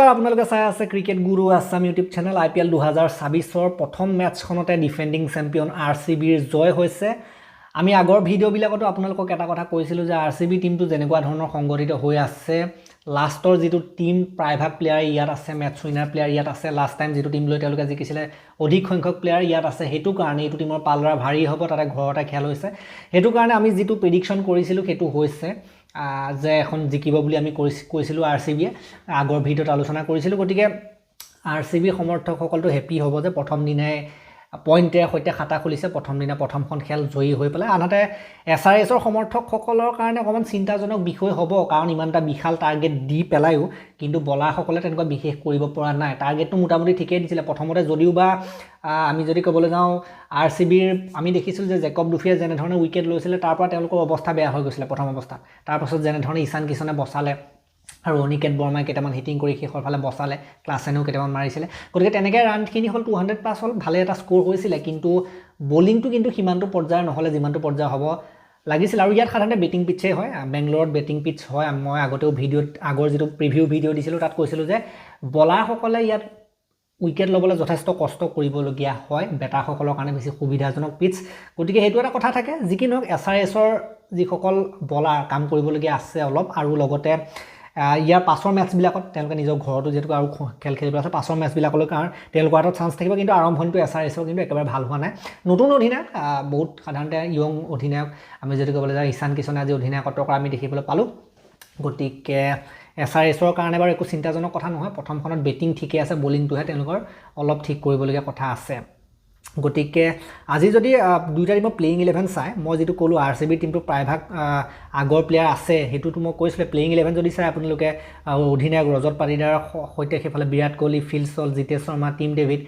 নমস্কাৰ আপোনালোকে চাই আছে ক্ৰিকেট গুৰু আছাম ইউটিউব চেনেল IPL 2024 প্ৰথম মেচখনতে ডিফেন্ডিং চেম্পিয়ন RCBৰ জয় হৈছে আমি আগৰ ভিডিঅ'বিলাকতো আপোনালোকক এটা কথা কৈছিলোঁ যে RCB টিমটো যেনেকুৱা ধৰণৰ সংগঠিত হৈ আছে লাষ্টৰ যেটো টিম প্ৰাইভাগ প্লেয়াৰ ইয়াত আছে মেচ উইনাৰ প্লেয়াৰ ইয়াত আছে লাষ্ট টাইম যেটো টিম লৈ তেওঁলোকে জিকিছিলে অধিক সংখ্যক প্লেয়াৰ ইয়াত আছে হেতু কাৰণে এটো টিমৰ পালৰা ভাৰী হ'ব তাতে ঘৰতে খেল হৈছে হেতু কাৰণে আমি যেটো প্ৰেডিকচন কৰিছিলোঁ হেতু হৈছে যে এখন জিকিব বুলি আমি কৈছিলোঁ RCB আগৰ ভিডিঅ'ত আলোচনা কৰিছিলোঁ গতিকে RCB সমৰ্থকসকলটো হেপি হ'ব যে প্ৰথম দিনে পইণ্টে হৈতে খাতা খুলিছে প্ৰথম দিনা প্ৰথমখন খেল জয়ী হৈ পেলাই আনহাতে SRSৰ সমৰ্থকসকলৰ কাৰণে অকমান চিন্তাজনক বিষয় হ'ব কাৰণ ইমানটা বিশাল টাৰ্গেট দি পেলাইও কিন্তু বলাৰসকলে তেনেকুৱা বিশেষ কৰিব পৰা নাই টাৰ্গেটটো মোটামুটি ঠিকই দিছিলে প্ৰথমতে যদিও বা আমি যদি ক'বলৈ যাওঁ RCBৰ আমি দেখিছিল যে জেকব ডুফিয়ে যেনে ধৰণে উইকেট লৈছিলে তাৰ পৰা তেওঁলোকৰ অৱস্থা বেয়া হৈ গৈছিলে প্ৰথম অৱস্থাত তাৰ পাছত যেনে ধৰণে ঈশান কিষণে বচালে আৰু অনিকেত বৰ্মাই কেটামান হিটিং কৰি শেষৰ ফালে বচালে ক্লাছেনও কেটামান মাৰিছিলে গতিকে তেনেকৈ ৰানখিনি হল 200 প্লাস হল ভালে এটা স্কোৰ হৈছিল কিন্তু বোলিংটো কিন্তু সিমানটো পৰ্যায়ৰ নহলে যিমানটো পৰ্যায় হ'ব লাগিছিল আৰু ইয়াত সাধাৰণতে বেটিং পিটছে হয় বেংগলোৰত বেটিং পিটছ হয় মই আগতেও ভিডিঅ'ত আগৰ যেটো প্ৰিভিউ ভিডিঅ' দিছিলোঁ তাত কৈছিলোঁ যে বলাৰসকলে ইয়াত উইকেট লবলৈ যথেষ্ট কষ্ট কৰিবলগীয়া হয় বেটাৰসকলৰ কাৰণে বেছি সুবিধাজনক পিটছ গতিকে হেতু এটা কথা থাকে যি কি নহওক SRSৰ যিসকল বলাৰ কাম কৰিবলগীয়া আছে অলপ আৰু লগতে ইয়াৰ পাছৰ মেচবিলাকত তেওঁলোকে নিজৰ ঘৰটো যেটো আৰু খেল খেলিব আছে পাছৰ মেচবিলাকলৈ কাৰণ তেওঁলোকৰ হাতত চান্স থাকিব কিন্তু আৰম্ভণিটো SRSৰ কিন্তু একেবাৰে ভাল হোৱা নাই নতুন অধিনায়ক বহুত সাধাৰণতে ইয়ং অধিনায়ক আমি যদি ক'বলৈ যাওঁ ঈশান কিষণে আজি অধিনায়কত্ব কৰা আমি দেখিবলৈ পালোঁ গতিকে SRSৰ কাৰণে বাৰু একো চিন্তাজনক কথা নহয় প্ৰথমখনত বেটিং ঠিকে আছে বোলিংটোহে তেওঁলোকৰ অলপ ঠিক কৰিবলগীয়া কথা আছে গতিকে আজি যদি দুইটা টিমৰ প্লেইং 11 চাই মই যেটো ক'লো RCB টিমটো প্ৰায়ভাগ আগৰ প্লেয়াৰ আছে হেতুটো মই কৈছিলো প্লেইং 11 যদি চাই আপোনালোকে অধিনায়ক ৰজত পাটিদাৰ হৈতে হেফালে Virat Kohli Phil Salt Jitesh Sharma Tim David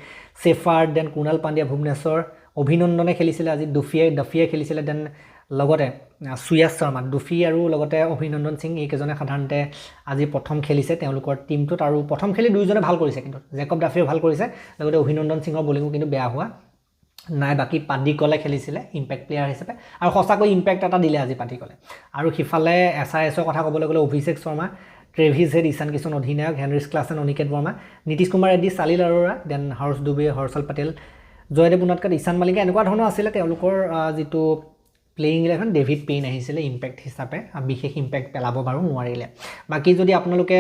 Shepherd then Krunal Pandya Bhuvneshwar অভিনন্দনে খেলিছিলে আজি ডফিয়ে খেলিছিলে দেন লগতে সুয়াস শৰ্মা ডুফি আৰু লগতে অভিনন্দন সিং এইকেজনে সাধাৰণতে আজি প্ৰথম খেলিছে তেওঁলোকৰ টিমটোত আৰু প্ৰথম খেলি দুইজনে ভাল কৰিছে কিন্তু জেকব ডাফিও ভাল কৰিছে লগতে অভিনন্দন সিংৰ বোলিংও কিন্তু বেয়া হোৱা নাই বাকি পাডিকলে খেলিছিলে ইম্প্যাক্ট প্লেয়াৰ হিচাপে আৰু সঁচাকৈ ইম্প্যাক্ট এটা দিলে আজি পাডিকলে আৰু হিফালে SRSৰ কথা ক'বলৈ গ'লে অভিষেক শৰ্মা ট্ৰেভিছ হেড ঈশান কিষণ অধিনায়ক হেনৰিছ ক্লাছেন অনিকেত বৰ্মা নীতিশ কুমাৰ ৰেড্ডি সালিল আৰোৰা দেন হৰ্ষ দুবে হৰ্ষল পটেল জয়দেৱ উনাদকাট ঈশান মালিকা এনেকুৱা ধৰণৰ আছিলে তেওঁলোকৰ যেটো প্লেইং 11 ডেভিড পেইন আহিছিলে ইম্প্যাক্ট হিচাপে বিশেষ ইম্প্যাক্ট পেলাব বাৰু নোৱাৰিলে বাকি যদি আপোনালোকে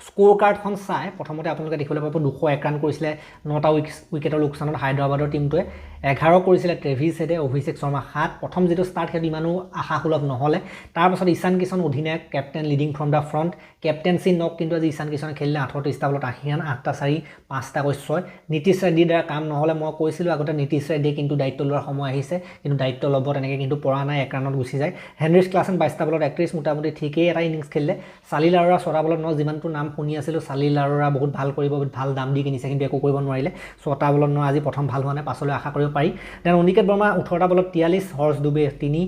স্কোৰ কাৰ্ডখন চাই প্ৰথমতে আপোনালোকে দেখিবলৈ পাব 201 ৰান কৰিছিলে 9টা উইকেটৰ লোকচানত হায়দৰাবাদৰ টিমটোৱে 11 কৰিছিলে ট্ৰেভিছ হেডে অভিষেক শৰ্মা 7 প্ৰথম যেটো ষ্টাৰ্ট হেড ইমানো আশাসুলভ নহলে তাৰ পাছত ঈশান কিষণ অধিনায়ক captain leading from the front captaincy knock কিন্তু আজি ঈশান কিষণে খেলিলে 38টা বলত 80 ৰান 8টা 4 5টা 6 নীতিশ ৰেড্ডিৰ দ্বাৰা কাম নহলে মই কৈছিলোঁ আগতে নীতিশ ৰেড্ডি কিন্তু দায়িত্ব লোৱাৰ সময় আহিছে কিন্তু দায়িত্ব ল'ব তেনেকৈ কিন্তু পৰা নাই 1 ৰানত গুচি যায় হেনৰিছ ক্লাছেন 22টা বলত 31 মোটামুটি ঠিকই এটা ইনিংছ খেলিলে সালিল আৰোৰা 6টা বলত ন যিমানটো নাম শুনি আছিলোঁ সালিল আৰোৰা বহুত ভাল কৰিব বহুত ভাল দাম দি কিনিছে কিন্তু একো কৰিব নোৱাৰিলে 6টা বলত ন আজি প্ৰথম ভাল হোৱা নাই পাছলৈ আশা কৰিব পাৰি দেন অনিকেত বৰ্মা 18টা বলত 43 হৰ্ষ দুবে 3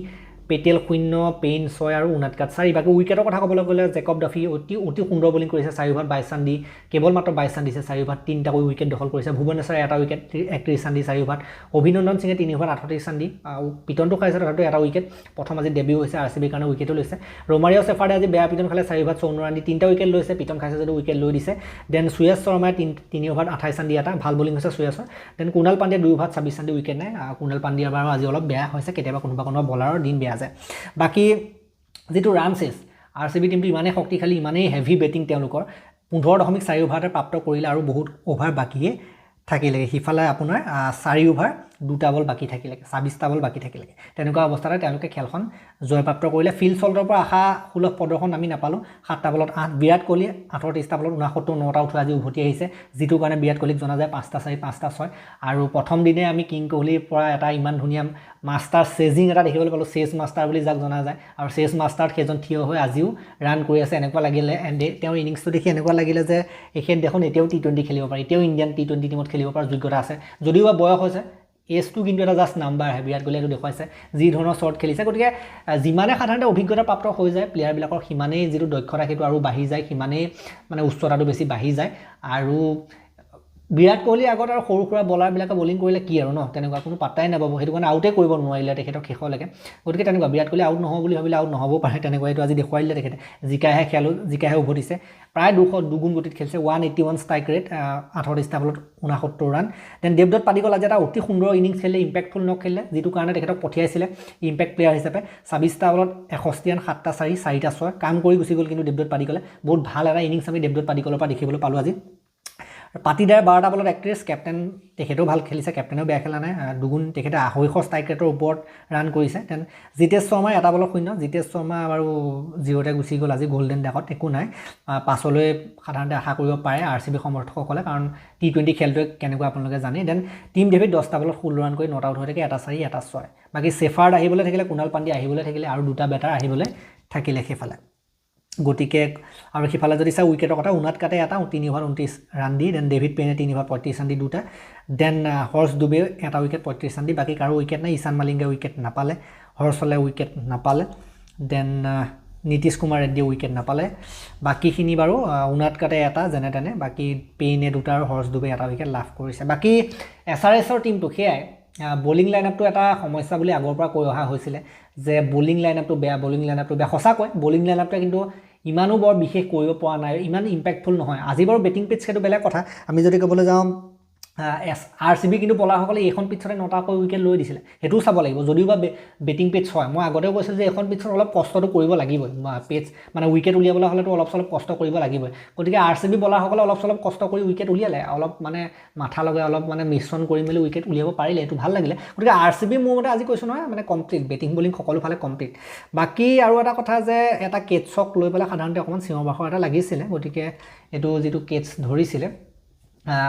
পেটেল 0 পেইন 6 আৰু উনাদকাট 4 বাকি উইকেটৰ কথা ক'বলৈ গ'লে জেকব ডাফি অতি সুন্দৰ বোলিং কৰিছে 4 অভাৰ 22 ৰান দি কেৱল মাত্ৰ 22 ৰান দিছে 4 অভাৰ 3টা উইকেট দখল কৰিছে ভুৱনেশ্বৰ এটা উইকেট 31 ৰান দি 4 অভাৰ অভিনন্দন সিঙে 3 অভাৰ 38 ৰান দি পিটনটো খাইছে তথাপিও এটা উইকেট প্ৰথম আজি ডেবিউ হৈছে RCBৰ কাৰণে উইকেটো লৈছে ৰোমাৰিও সেফাৰ্ডে আজি বেয়া পিটন খালে 4 অভাৰ 54 ৰান দি 3টা উইকেট লৈছে পিটন খাইছে যদি উইকেট লৈ দিছে দেন সুয়াস শৰ্মাই 3 অভাৰ 28 ৰান দি এটা ভাল বোলিং হৈছে সুয়াসৰ then Krunal Pandya 2 over 26 run দি উইকেট নাই কুণাল পাণ্ডিয়াৰ বাৰু আজি অলপ বেয়া হৈছে কেতিয়াবা কোনোবা বলাৰৰ দিন বেয়া যায় বাকি যেটো ৰান চেস RCB টিমটো ইমানে শক্তিশালী ইমানে হেভি বেটিং তেওঁলোকৰ 15.4 অভাৰতে প্ৰাপ্ত কৰিলে আৰু বহুত অভাৰ বাকিয়ে থাকিলে হিফালে আপোনাৰ 4 অভাৰ 2টা বল বাকি থাকিলে 26টা বল বাকি থাকিলে তেনেকুৱা অৱস্থাতে তেওঁলোকে খেলখন জয়প্ৰাপ্ত কৰিলে ফিল সল্টৰ পৰা আশা সুলভ প্ৰদৰ্শন আমি নাপালো 7টা বলত 8 বিৰাট কোহলি 38টা বলত 69 9টা উঠোৱা আজি উভতি আহিছে যেটো কাৰণে বিৰাট কোহলিক জনা যায় 5টা 4 5টা 6 আৰু প্ৰথম দিনে আমি কিং কোহলিৰ পৰা এটা ইমান ধুনীয়া মাষ্টাৰ চেজিং এটা দেখিবলৈ পালো চেজ মাষ্টাৰ বুলি যাক জনা যায় আৰু চেজ মাষ্টাৰত সেইজন থিয় হৈ আজিও ৰান কৰি আছে এনেকুৱা লাগিলে এণ্ড তেওঁৰ ইনিংছটো দেখি এনেকুৱা লাগিলে যে এখেত দেখোন এতিয়াও টি20 খেলিব পাৰে এতিয়াও ইণ্ডিয়ান টি20 টিমত খেলিব পৰা যোগ্যতা আছে যদিও বয়স হৈছে এজটো কিন্তু এটা জাষ্ট নাম্বাৰ হে বিৰাট কোহলিয়ে দেখুৱাইছে যি ধৰণৰ শট খেলিছে গতিকে যিমানে সাধাৰণতে অভিজ্ঞতা প্ৰাপ্ত হৈ যায় প্লেয়াৰবিলাকৰ সিমানেই যেটো দক্ষতা সেইটো আৰু বাঢ়ি যায় সিমানেই মানে উচ্চতাটো বেছি বাঢ়ি যায় আৰু বিৰাট কোহলিৰ আগত আৰু সৰু সুৰা বলাৰবিলাকে বলিং কৰিলে কি আৰু ন তেনেকুৱা কোনো পাত্তাই নাপাব সেইটো কাৰণে আউটে কৰিব নোৱাৰিলে তেখেতক শেষলৈকে গতিকে তেনেকুৱা বিৰাট কোহলি আউট নহ'ব বুলি ভাবিলে আউট নহ'বও পাৰে তেনেকুৱা এইটো আজি দেখুৱাই দিলে তেখেতে জিকাহে উভতিছে প্ৰায় 200 গতিত খেলিছে 181 ষ্ট্ৰাইক ৰেট 28টা বলত 69 ৰান দেন দেৱদত্ত পাডিকল আজি এটা অতি সুন্দৰ ইনিংছ খেলিলে ইম্পেক্টফুল খেলিলে যিটো কাৰণে তেখেতক পঠিয়াইছিলে ইম্পেক্ট প্লেয়াৰ হিচাপে 26টা বলত 61 ৰান 7টা 4 4টা 6 কাম কৰি গুচি গ'ল কিন্তু দেৱদত্ত পাডিকলে বহুত ভাল এটা ইনিংছ আমি দেৱদত্ত পাডিকলৰ পৰা দেখিবলৈ পালোঁ আজি পাটিদাৰ 12টা বলত 31 কেপ্টেইন তেখেতেও ভাল খেলিছে কেপ্টেইনেও বেয়া খেলা নাই দুগুণ তেখেতে 250 ষ্ট্ৰাইক ৰেটৰ ওপৰত ৰান কৰিছে দেন জিতেশ শৰ্মাৰ এটা বলত 0 জিতেশ শৰ্মা আৰু জিৰ'তে গুচি গ'ল আজি গ'ল্ডেন ডাকত একো নাই পাছলৈ সাধাৰণতে আশা কৰিব পাৰে RCB সমৰ্থকসকলে কাৰণ T20 খেলটোৱে কেনেকুৱা আপোনালোকে জানে দেন টিম ডেভিড 10টা বলত 16 ৰান কৰি নট আউট হৈ থাকে এটা 4 এটা 6 বাকী চেফাৰ্ড আহিবলৈ থাকিলে কুণাল পাণ্ডে আহিবলৈ থাকিলে আৰু দুটা বেটাৰ আহিবলৈ থাকিলে সেইফালে গতিকে আৰু সিফালে যদি চাই উইকেটৰ কথা উনাত কাটে এটা 3 অভাৰ 29 ৰান দি দেন ডেভিড পেনে 3 অভাৰ 35 ৰান দি দুটা দেন হৰ্ষ দুবে এটা উইকেট 35 ৰান দি বাকী কাৰো উইকেট নাই ঈশান মালিংগে উইকেট নাপালে হৰ্ষলে উইকেট নাপালে দেন নীতিশ কুমাৰ ৰেড্ডিয়ে উইকেট নাপালে বাকীখিনি বাৰু উনাত কাটে এটা যেনে তেনে বাকী পেইনে দুটা আৰু হৰ্ষ দুবে এটা উইকেট লাভ কৰিছে বাকী SRSৰ টিমটো সেয়াই বলিং লাইনআপটো এটা সমস্যা বুলি আগৰ পৰা কৈ অহা হৈছিলে যে বলিং লাইনআপটো বেয়া সঁচাকৈ বলিং লাইনআপটোৱে কিন্তু ইমানো বৰ বিশেষ কৰিব পৰা নাই ইমান ইম্পেক্টফুল নহয় আজি বাৰু বেটিং পিচ সেইটো বেলেগ কথা আমি যদি ক'বলৈ যাওঁ RCB কিন্তু বলাৰসকলে এইখন পিছতে 9টাকৈ উইকেট লৈ দিছিলে সেইটোও চাব লাগিব যদিও বা বেটিং পিচ হয় মই আগতেও কৈছিলোঁ যে এইখন পিছত অলপ কষ্টটো কৰিব লাগিবই পিচ মানে উইকেট উলিয়াবলৈ হ'লেতো অলপ চলপ কষ্ট কৰিব লাগিবই গতিকে RCB বলাৰসকলে অলপ চলপ কষ্ট কৰি উইকেট উলিয়ালে অলপ মানে মাথা লগাই অলপ মানে মিশ্ৰণ কৰি মেলি উইকেট উলিয়াব পাৰিলে এইটো ভাল লাগিলে গতিকে RCB মোৰ মতে আজি কৈছোঁ নহয় মানে কমপ্লিট বেটিং বলিং সকলো ফালে কমপ্লিট বাকী আৰু এটা কথা যে এটা কেটছক লৈ পেলাই সাধাৰণতে অকণমান চিঞৰ বাখৰ এটা লাগিছিলে গতিকে এইটো যিটো কেটছ ধৰিছিলে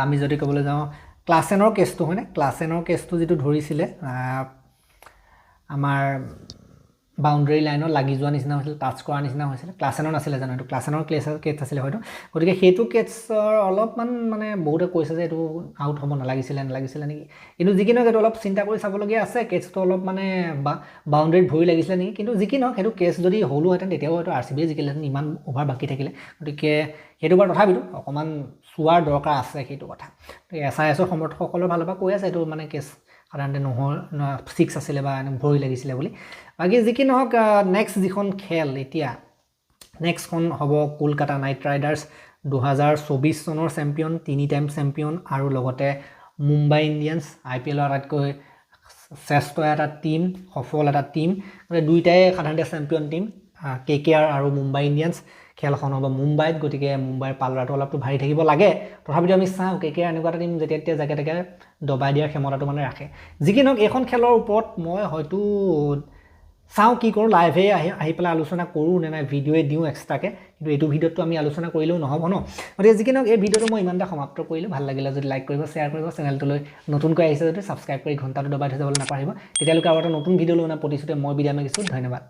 আমি যদি ক'বলৈ যাওঁ ক্লাছেনৰ কেছটো হয়নে ক্লাছেনৰ কেছটো যিটো ধৰিছিলে আমাৰ বাউণ্ডাৰী লাইনত লাগি যোৱা নিচিনা হৈছিল টাচ কৰা নিচিনা হৈছিলে ক্লাছেনৰ নাছিলে জানো এইটো ক্লাছেনৰ কেছ আছিলে হয়তো গতিকে সেইটো কেছৰ অলপমান মানে বহুতে কৈছে যে এইটো আউট হ'ব নালাগিছিলে নেকি কিন্তু যি কি নহওক এইটো অলপ চিন্তা কৰি চাবলগীয়া আছে কেছটো অলপ মানে বাউণ্ডাৰীত ভৰি লাগিছিলে নেকি কিন্তু যি কি নহওক সেইটো কেছ যদি হ'লোহেঁতেন তেতিয়াও হয়তো RCB জিকিলেহেঁতেন ইমান অভাৰ বাকী থাকিলে গতিকে সেইটো বাৰু তথাপিতো অকণমান চোৱাৰ দৰকাৰ আছে সেইটো কথা SRSৰ সমৰ্থকসকলৰ ফালৰ পৰা কৈ আছে এইটো মানে কেছ সাধাৰণতে নহয় 6 আছিলে বা ভৰি লাগিছিলে বুলি বাকী যি কি নহওক নেক্সট যিখন খেল এতিয়া নেক্সটখন হ'ব কলকাতা নাইট ৰাইডাৰ্ছ 2024 চনৰ চেম্পিয়ন 3 টাইম চেম্পিয়ন আৰু লগতে মুম্বাই ইণ্ডিয়ানছ IPLৰ আটাইতকৈ শ্ৰেষ্ঠ এটা টীম সফল এটা টীম দুইটাই সাধাৰণতে চেম্পিয়ন টীম KKR আৰু মুম্বাই ইণ্ডিয়ানছ খেলখন হ'ব মুম্বাইত গতিকে মুম্বাইৰ পাল্লাটো অলপতো ভাৰি থাকিব লাগে তথাপিতো আমি চাওঁ KKR এনেকুৱা এটা টীম যেতিয়া জাগে তাকে দবাই দিয়াৰ ক্ষমতাটো মানে ৰাখে যি কি নহওক এইখন খেলৰ ওপৰত মই হয়তো চাওঁ কি কৰোঁ লাইভে আহি পেলাই আলোচনা কৰোঁ নে নাই ভিডিঅ'য়ে দিওঁ এক্সট্ৰাকৈ কিন্তু এইটো ভিডিঅ'টো আমি আলোচনা কৰিলেও নহ'ব ন গতিকে যি কি নহওক এই ভিডিঅ'টো মই ইমানটা সমাপ্ত কৰিলোঁ ভাল লাগিলে যদি লাইক কৰিব শ্বেয়াৰ কৰিব চেনেলটোলৈ নতুনকৈ আহিছে যদি ছাবস্ক্ৰাইব কৰি ঘণ্টাটো দবাই থৈ যাবলৈ নাপাহৰিব তেতিয়ালৈকে আৰু এটা নতুন ভিডিঅ' লৈ প্ৰতিশ্ৰুতি মই বিদায় মাগিছোঁ ধন্যবাদ